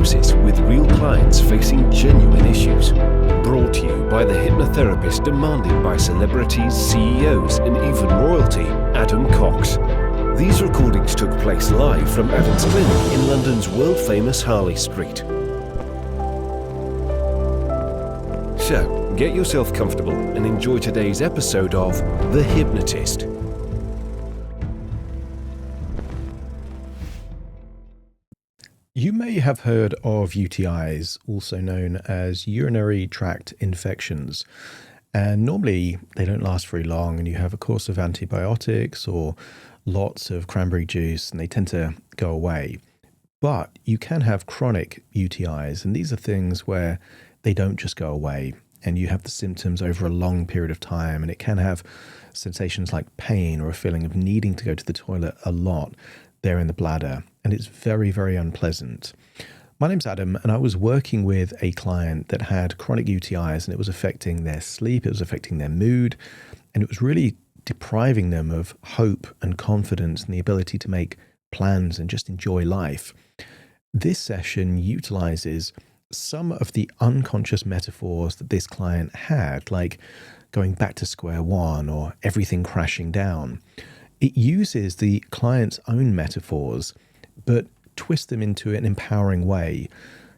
Hypnosis with real clients facing genuine issues. Brought to you by the hypnotherapist demanded by celebrities, CEOs, and even royalty, Adam Cox. These recordings took place live from Adam's clinic in London's world-famous Harley Street. So, get yourself comfortable and enjoy today's episode of The Hypnotist. You may have heard of UTIs, also known as urinary tract infections. And normally they don't last very long, and you have a course of antibiotics or lots of cranberry juice, and they tend to go away. But you can have chronic UTIs, and these are things where they don't just go away, and you have the symptoms over a long period of time, and it can have sensations like pain or a feeling of needing to go to the toilet a lot there in the bladder, and it's very, very unpleasant. My name's Adam, and I was working with a client that had chronic UTIs, and it was affecting their sleep, it was affecting their mood, and it was really depriving them of hope and confidence and the ability to make plans and just enjoy life. This session utilizes some of the unconscious metaphors that this client had, like going back to square one or everything crashing down. It uses the client's own metaphors, but twists them into an empowering way.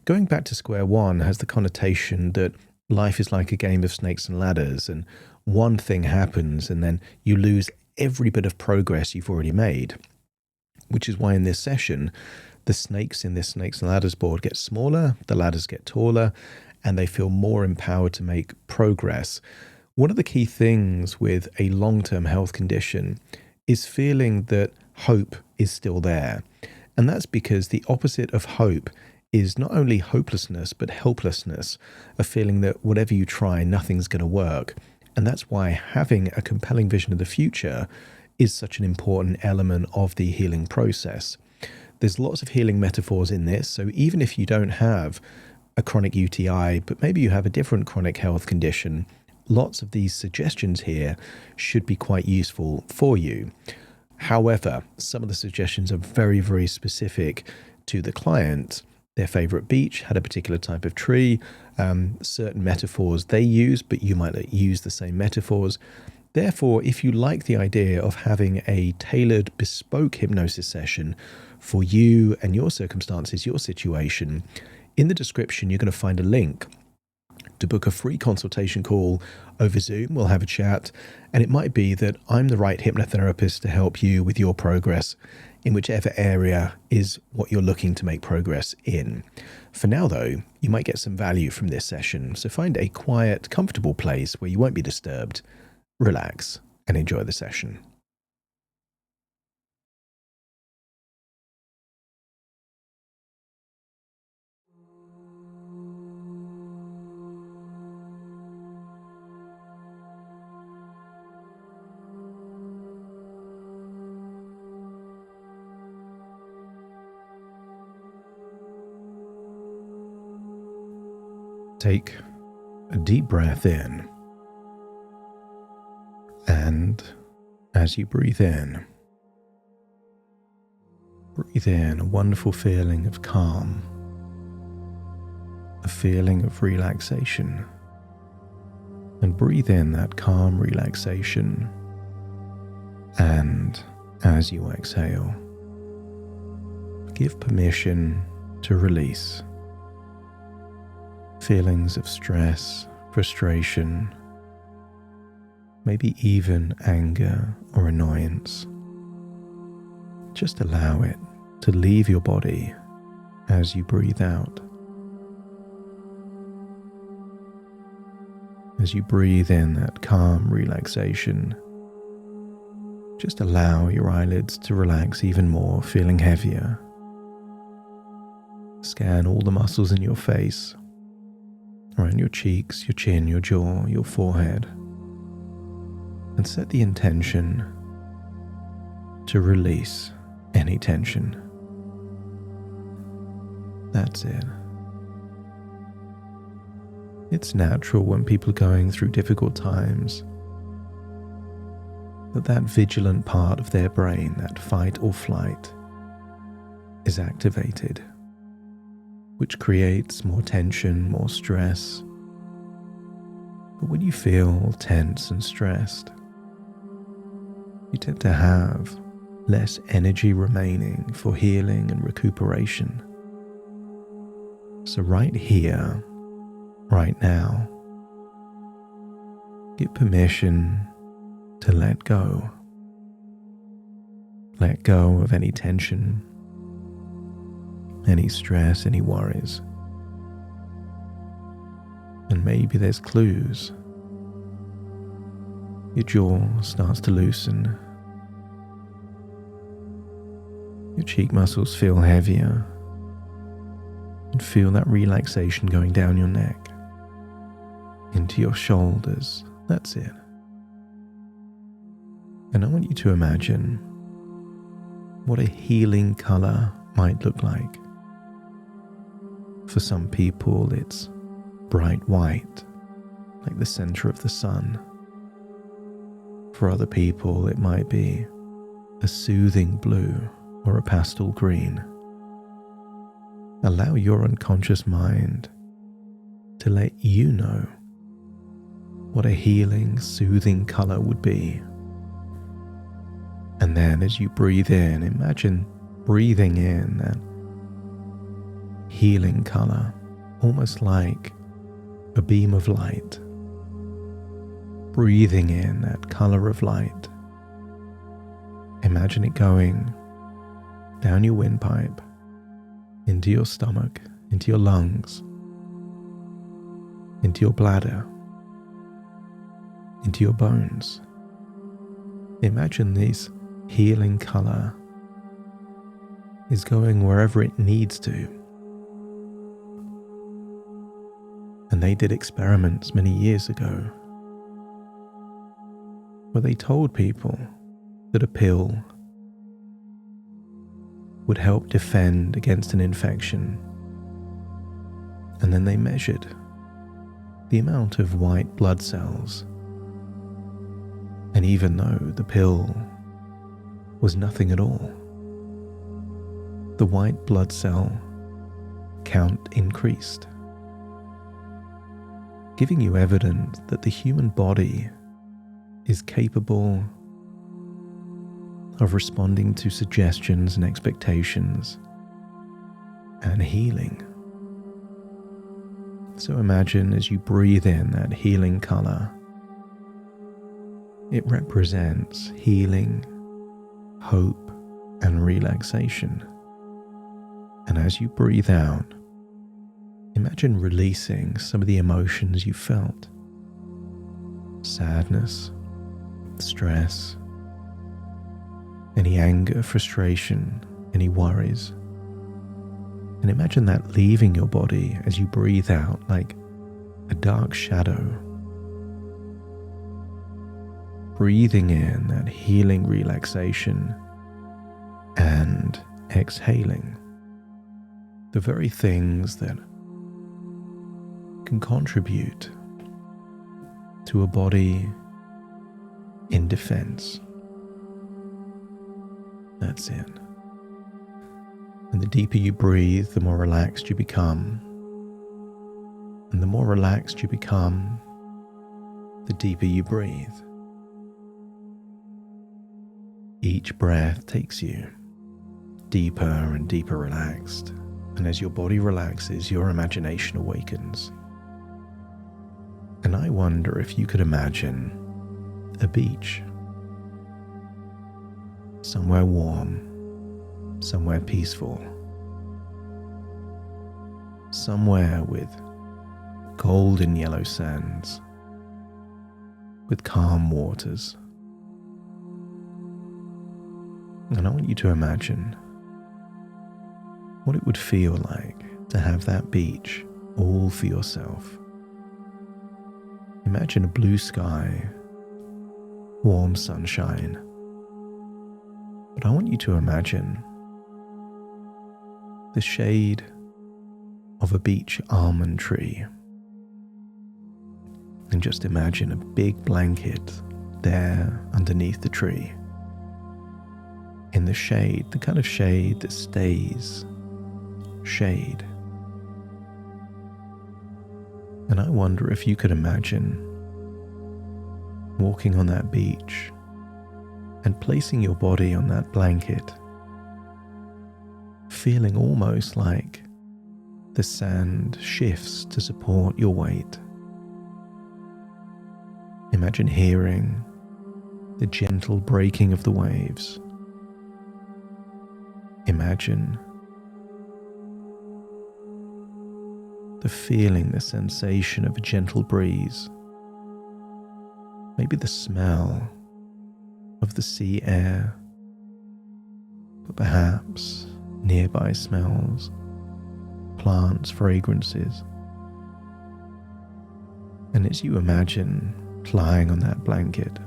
Going back to square one has the connotation that life is like a game of snakes and ladders, and one thing happens and then you lose every bit of progress you've already made. Which is why in this session, the snakes in this snakes and ladders board get smaller, the ladders get taller, and they feel more empowered to make progress. One of the key things with a long-term health condition is feeling that hope is still there. And that's because the opposite of hope is not only hopelessness, but helplessness, a feeling that whatever you try, nothing's going to work. And that's why having a compelling vision of the future is such an important element of the healing process. There's lots of healing metaphors in this, so even if you don't have a chronic UTI, but maybe you have a different chronic health condition, lots of these suggestions here should be quite useful for you. However, some of the suggestions are very, very specific to the client. Their favorite beach had a particular type of tree, certain metaphors they use, but you might not use the same metaphors. Therefore, if you like the idea of having a tailored, bespoke hypnosis session for you and your circumstances, your situation, in the description, you're going to find a link to book a free consultation call over Zoom. We'll have a chat, and it might be that I'm the right hypnotherapist to help you with your progress in whichever area is what you're looking to make progress in. For now, though, you might get some value from this session, so find a quiet, comfortable place where you won't be disturbed, relax, and enjoy the session. Take a deep breath in, and as you breathe in a wonderful feeling of calm, a feeling of relaxation, and breathe in that calm relaxation, and as you exhale, give permission to release feelings of stress, frustration, maybe even anger or annoyance. Just allow it to leave your body as you breathe out. As you breathe in that calm relaxation, just allow your eyelids to relax even more, feeling heavier. Scan all the muscles in your face, around your cheeks, your chin, your jaw, your forehead, and set the intention to release any tension. That's it. It's natural when people are going through difficult times that vigilant part of their brain, that fight or flight, is activated. which creates more tension, more stress. But when you feel tense and stressed, you tend to have less energy remaining for healing and recuperation. So right here, right now, give permission to let go. Let go of any tension, any stress, any worries. And maybe there's clues. Your jaw starts to loosen. Your cheek muscles feel heavier. And feel that relaxation going down your neck, into your shoulders. That's it. And I want you to imagine what a healing color might look like. For some people, it's bright white, like the center of the sun. For other people, it might be a soothing blue or a pastel green. Allow your unconscious mind to let you know what a healing, soothing color would be. And then as you breathe in, imagine breathing in that healing color, almost like a beam of light. Breathing in that color of light. Imagine it going down your windpipe, into your stomach, into your lungs, into your bladder, into your bones. Imagine this healing color is going wherever it needs to. And they did experiments many years ago where they told people that a pill would help defend against an infection. And then they measured the amount of white blood cells. And even though the pill was nothing at all, the white blood cell count increased, giving you evidence that the human body is capable of responding to suggestions and expectations and healing. So imagine as you breathe in that healing color, it represents healing, hope, and relaxation. And as you breathe out, imagine releasing some of the emotions you felt. Sadness, stress, any anger, frustration, any worries. And imagine that leaving your body as you breathe out like a dark shadow. Breathing in that healing relaxation and exhaling the very things that can contribute to a body in defense. That's it. And the deeper you breathe, the more relaxed you become. And the more relaxed you become, the deeper you breathe. Each breath takes you deeper and deeper relaxed. And as your body relaxes, your imagination awakens. And I wonder if you could imagine a beach. Somewhere warm, somewhere peaceful, somewhere with golden yellow sands, with calm waters. And I want you to imagine what it would feel like to have that beach all for yourself. Imagine a blue sky, warm sunshine. But I want you to imagine the shade of a beach almond tree. And just imagine a big blanket there underneath the tree. In the shade, the kind of shade that stays shade And I wonder if you could imagine walking on that beach and placing your body on that blanket, feeling almost like the sand shifts to support your weight. Imagine hearing the gentle breaking of the waves. Imagine the sensation of a gentle breeze. Maybe the smell of the sea air, but perhaps nearby smells, plants, fragrances. And as you imagine lying on that blanket,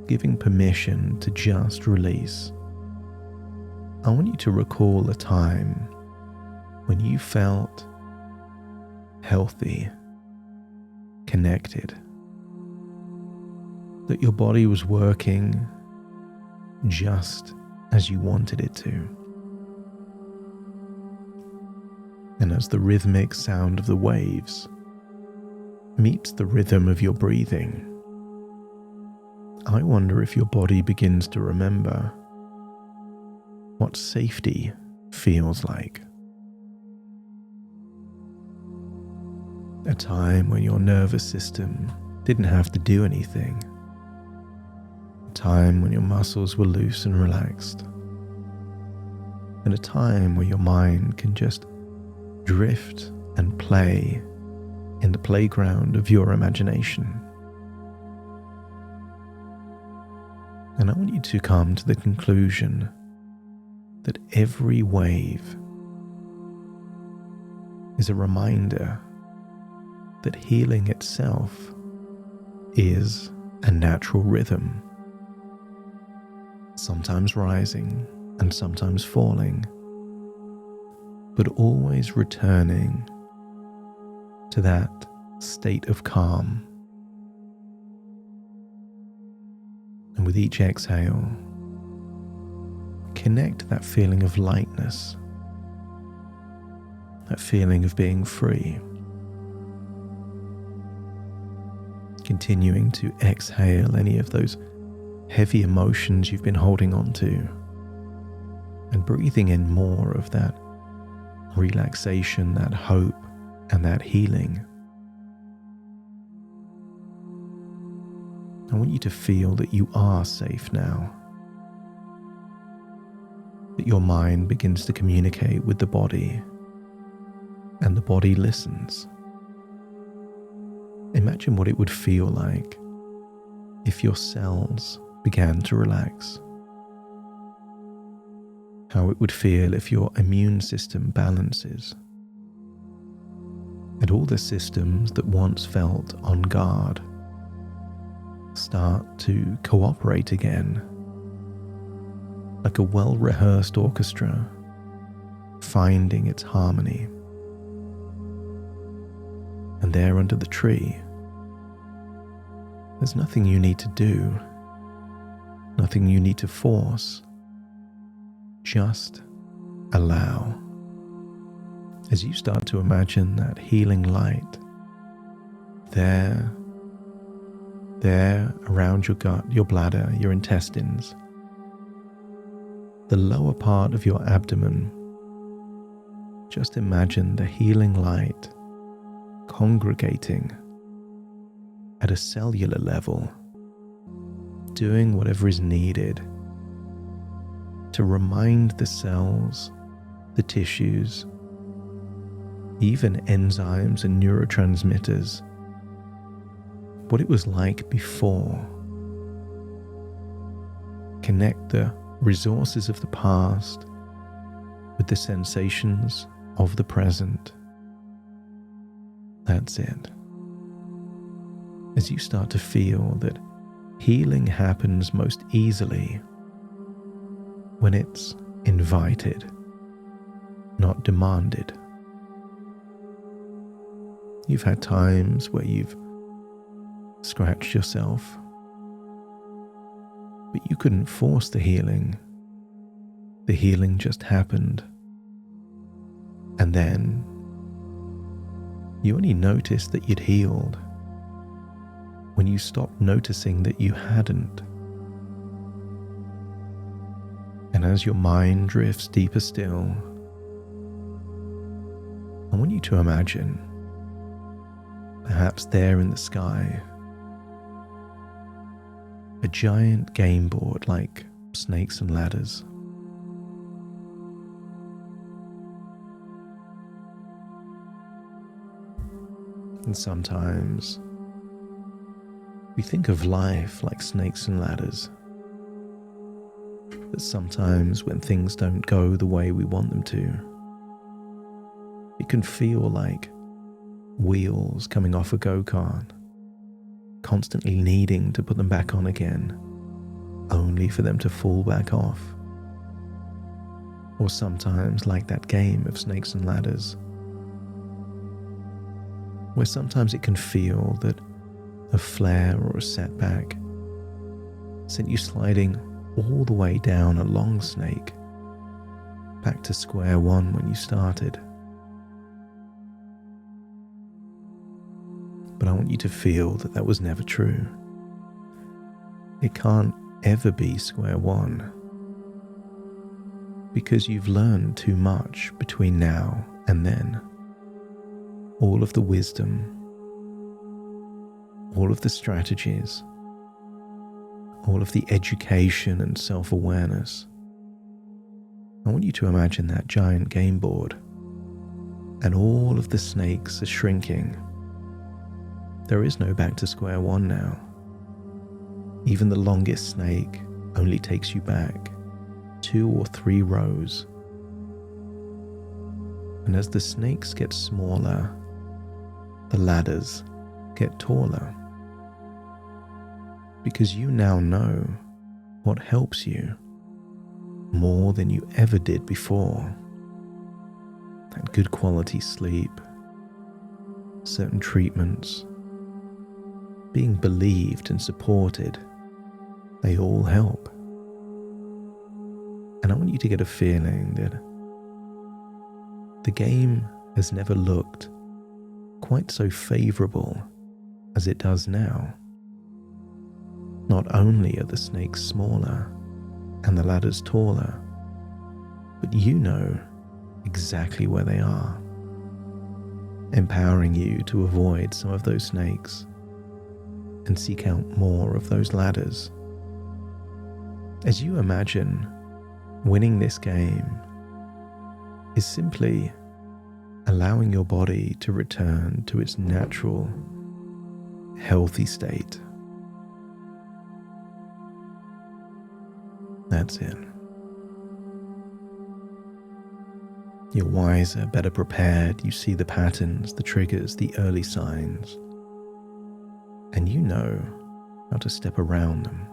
giving permission to just release, I want you to recall a time when you felt healthy, connected, that your body was working just as you wanted it to. And as the rhythmic sound of the waves meets the rhythm of your breathing, I wonder if your body begins to remember what safety feels like. A time when your nervous system didn't have to do anything. A time when your muscles were loose and relaxed. And a time where your mind can just drift and play in the playground of your imagination. And I want you to come to the conclusion that every wave is a reminder that healing itself is a natural rhythm, sometimes rising and sometimes falling, but always returning to that state of calm. And with each exhale, connect that feeling of lightness, that feeling of being free. Continuing to exhale any of those heavy emotions you've been holding on to, and breathing in more of that relaxation, that hope, and that healing. I want you to feel that you are safe now, that your mind begins to communicate with the body, and the body listens. Imagine what it would feel like if your cells began to relax. How it would feel if your immune system balances, and all the systems that once felt on guard start to cooperate again, like a well-rehearsed orchestra finding its harmony. And there under the tree, there's nothing you need to do, nothing you need to force. Just allow. As you start to imagine that healing light there around your gut, your bladder, your intestines, the lower part of your abdomen, just imagine the healing light congregating at a cellular level, doing whatever is needed to remind the cells, the tissues, even enzymes and neurotransmitters, what it was like before. Connect the resources of the past with the sensations of the present. That's it. As you start to feel that healing happens most easily when it's invited, not demanded. You've had times where you've scratched yourself, but you couldn't force the healing. The healing just happened. And then you only noticed that you'd healed when you stopped noticing that you hadn't. And as your mind drifts deeper still, I want you to imagine, perhaps there in the sky, a giant game board like snakes and ladders. And sometimes we think of life like snakes and ladders. That sometimes when things don't go the way we want them to, it can feel like wheels coming off a go-kart, constantly needing to put them back on again, only for them to fall back off. Or sometimes like that game of snakes and ladders, where sometimes it can feel that a flare or a setback sent you sliding all the way down a long snake, back to square one when you started. But I want you to feel that that was never true. It can't ever be square one, because you've learned too much between now and then. All of the wisdom, all of the strategies, all of the education and self-awareness. I want you to imagine that giant game board, and all of the snakes are shrinking. There is no back to square one now. Even the longest snake only takes you back 2 or 3 rows. And as the snakes get smaller, the ladders get taller. Because you now know what helps you more than you ever did before. That good quality sleep, certain treatments, being believed and supported, they all help. And I want you to get a feeling that the game has never looked quite so favorable as it does now. Not only are the snakes smaller and the ladders taller, but you know exactly where they are, empowering you to avoid some of those snakes and seek out more of those ladders. As you imagine, winning this game is simply allowing your body to return to its natural, healthy state. That's it. You're wiser, better prepared. You see the patterns, the triggers, the early signs, and you know how to step around them.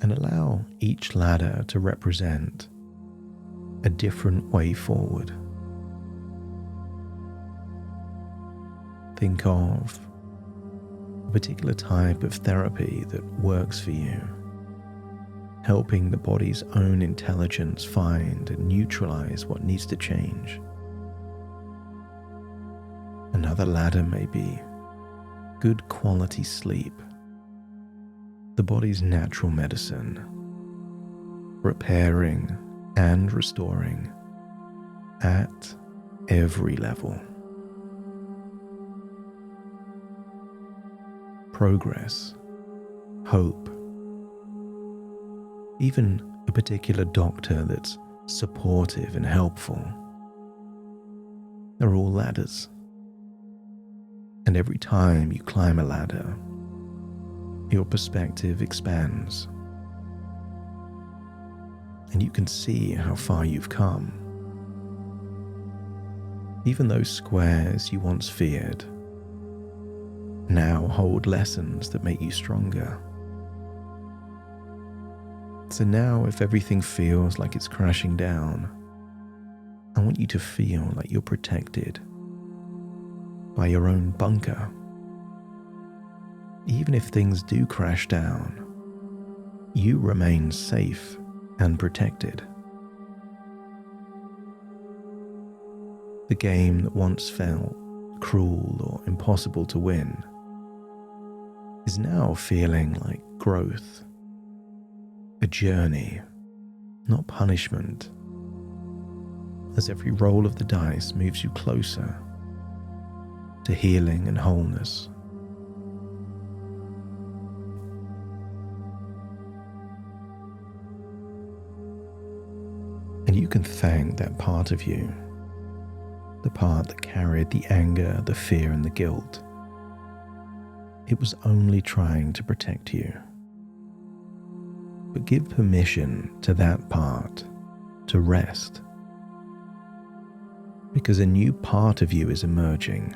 And allow each ladder to represent a different way forward. Think of a particular type of therapy that works for you, helping the body's own intelligence find and neutralize what needs to change. Another ladder may be good quality sleep, the body's natural medicine, repairing and restoring at every level. Progress, hope, even a particular doctor that's supportive and helpful. They're all ladders. And every time you climb a ladder, your perspective expands. And you can see how far you've come. Even those squares you once feared now hold lessons that make you stronger. So now, if everything feels like it's crashing down, I want you to feel like you're protected by your own bunker. Even if things do crash down, you remain safe and protected. The game that once felt cruel or impossible to win is now feeling like growth, a journey, not punishment, as every roll of the dice moves you closer to healing and wholeness. And you can thank that part of you, the part that carried the anger, the fear, and the guilt. It was only trying to protect you. But give permission to that part to rest, because a new part of you is emerging.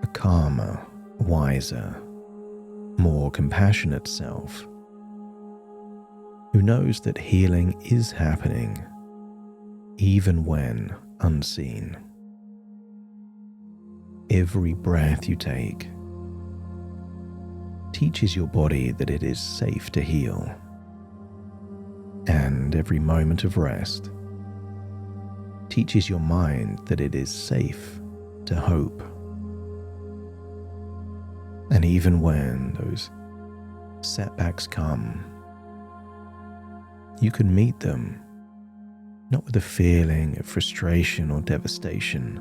A calmer, wiser, more compassionate self who knows that healing is happening even when unseen. Every breath you take teaches your body that it is safe to heal, and every moment of rest teaches your mind that it is safe to hope. And even when those setbacks come, you can meet them not with a feeling of frustration or devastation,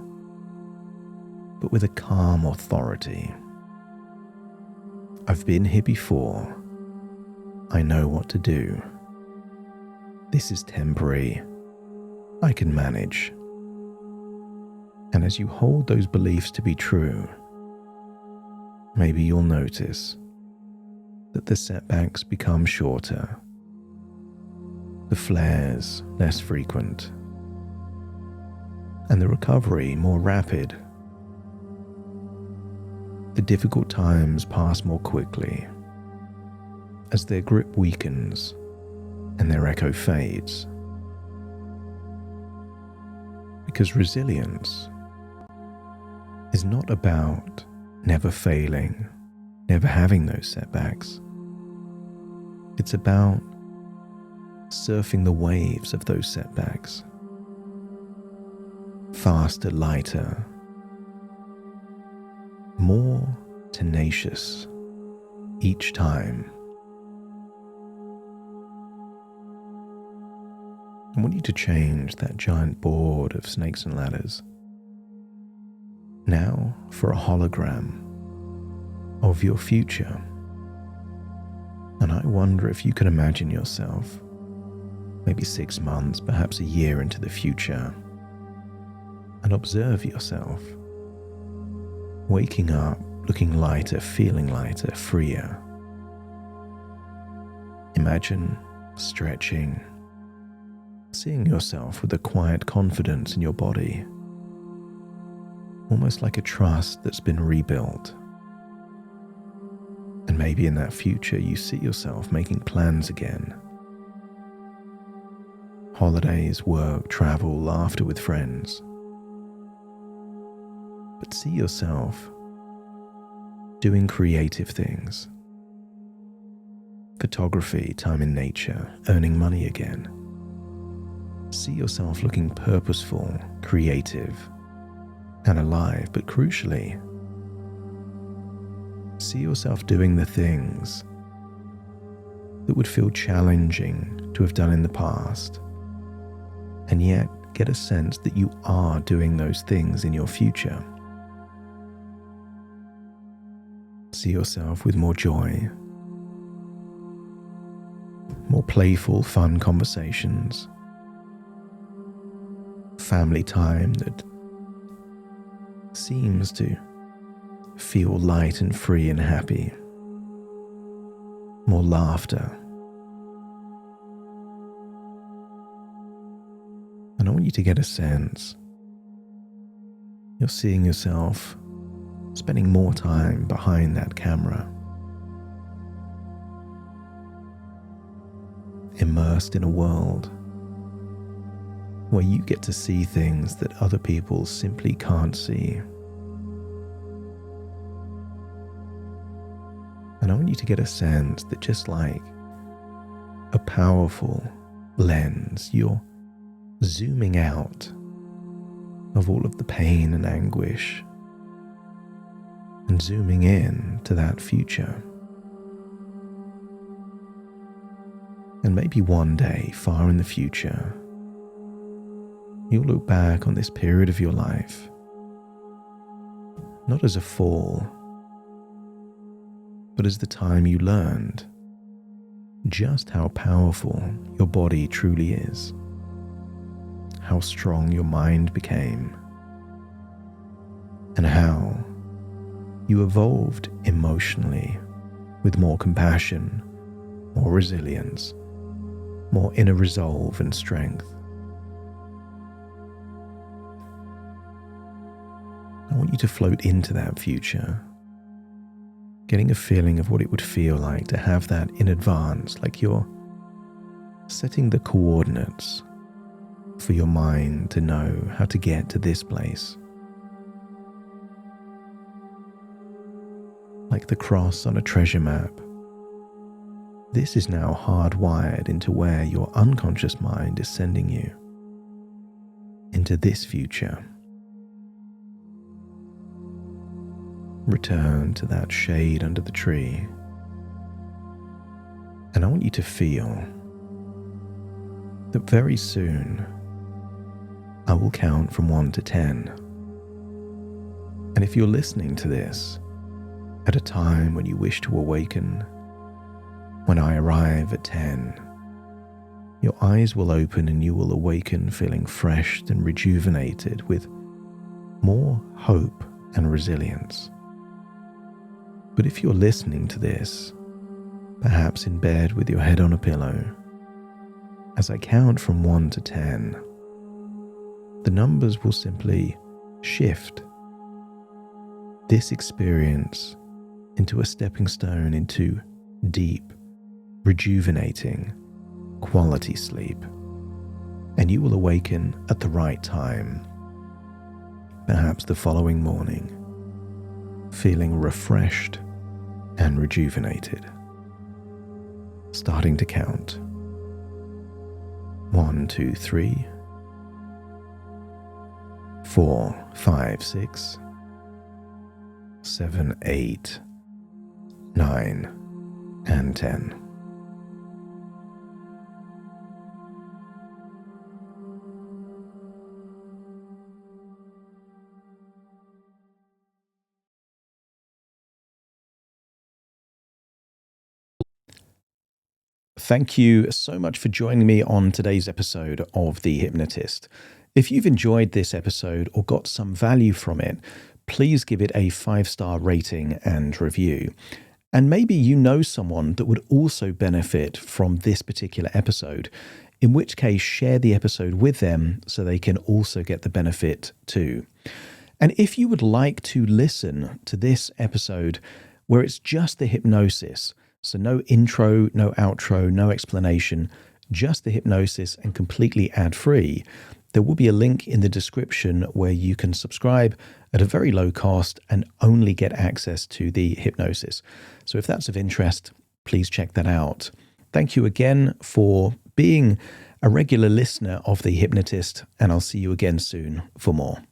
but with a calm authority. I've been here before. I know what to do. This is temporary. I can manage. And as you hold those beliefs to be true, maybe you'll notice that the setbacks become shorter, the flares less frequent, and the recovery more rapid. The difficult times pass more quickly as their grip weakens and their echo fades. Because resilience is not about never failing, never having those setbacks. It's about surfing the waves of those setbacks, faster, lighter, more tenacious each time. I want you to change that giant board of snakes and ladders now for a hologram of your future. And I wonder if you can imagine yourself maybe 6 months, perhaps a year into the future, and observe yourself waking up, looking lighter, feeling lighter, freer. Imagine stretching, seeing yourself with a quiet confidence in your body, almost like a trust that's been rebuilt. And maybe in that future you see yourself making plans again. Holidays, work, travel, laughter with friends. But see yourself doing creative things. Photography, time in nature, earning money again. See yourself looking purposeful, creative, and alive, but crucially, see yourself doing the things that would feel challenging to have done in the past, and yet get a sense that you are doing those things in your future. See yourself with more joy, more playful, fun conversations, family time that seems to feel light and free and happy, more laughter. And I want you to get a sense you're seeing yourself spending more time behind that camera, immersed in a world where you get to see things that other people simply can't see. And I want you to get a sense that just like a powerful lens, you're zooming out of all of the pain and anguish and zooming in to that future. And maybe one day, far in the future, you'll look back on this period of your life not as a fall, but as the time you learned just how powerful your body truly is, how strong your mind became, and how you evolved emotionally with more compassion, more resilience, more inner resolve and strength. I want you to float into that future, getting a feeling of what it would feel like to have that in advance, like you're setting the coordinates for your mind to know how to get to this place. Like the cross on a treasure map, this is now hardwired into where your unconscious mind is sending you, into this future. Return to that shade under the tree, and I want you to feel that very soon I will count from 1 to 10. And if you're listening to this at a time when you wish to awaken, when I arrive at 10, your eyes will open and you will awaken feeling fresh and rejuvenated with more hope and resilience. But if you're listening to this, perhaps in bed with your head on a pillow, as I count from 1 to 10, the numbers will simply shift this experience into a stepping stone into deep, rejuvenating, quality sleep. And you will awaken at the right time, perhaps the following morning, feeling refreshed and rejuvenated. Starting to count. 1, 2, 3, 4, 5, 6, 7, 8, 9, and 10. Thank you so much for joining me on today's episode of The Hypnotist. If you've enjoyed this episode or got some value from it, please give it a 5-star rating and review. And maybe you know someone that would also benefit from this particular episode, in which case share the episode with them so they can also get the benefit too. And if you would like to listen to this episode where it's just the hypnosis, so no intro, no outro, no explanation, just the hypnosis and completely ad-free, there will be a link in the description where you can subscribe at a very low cost and only get access to the hypnosis. So if that's of interest, please check that out. Thank you again for being a regular listener of The Hypnotist, and I'll see you again soon for more.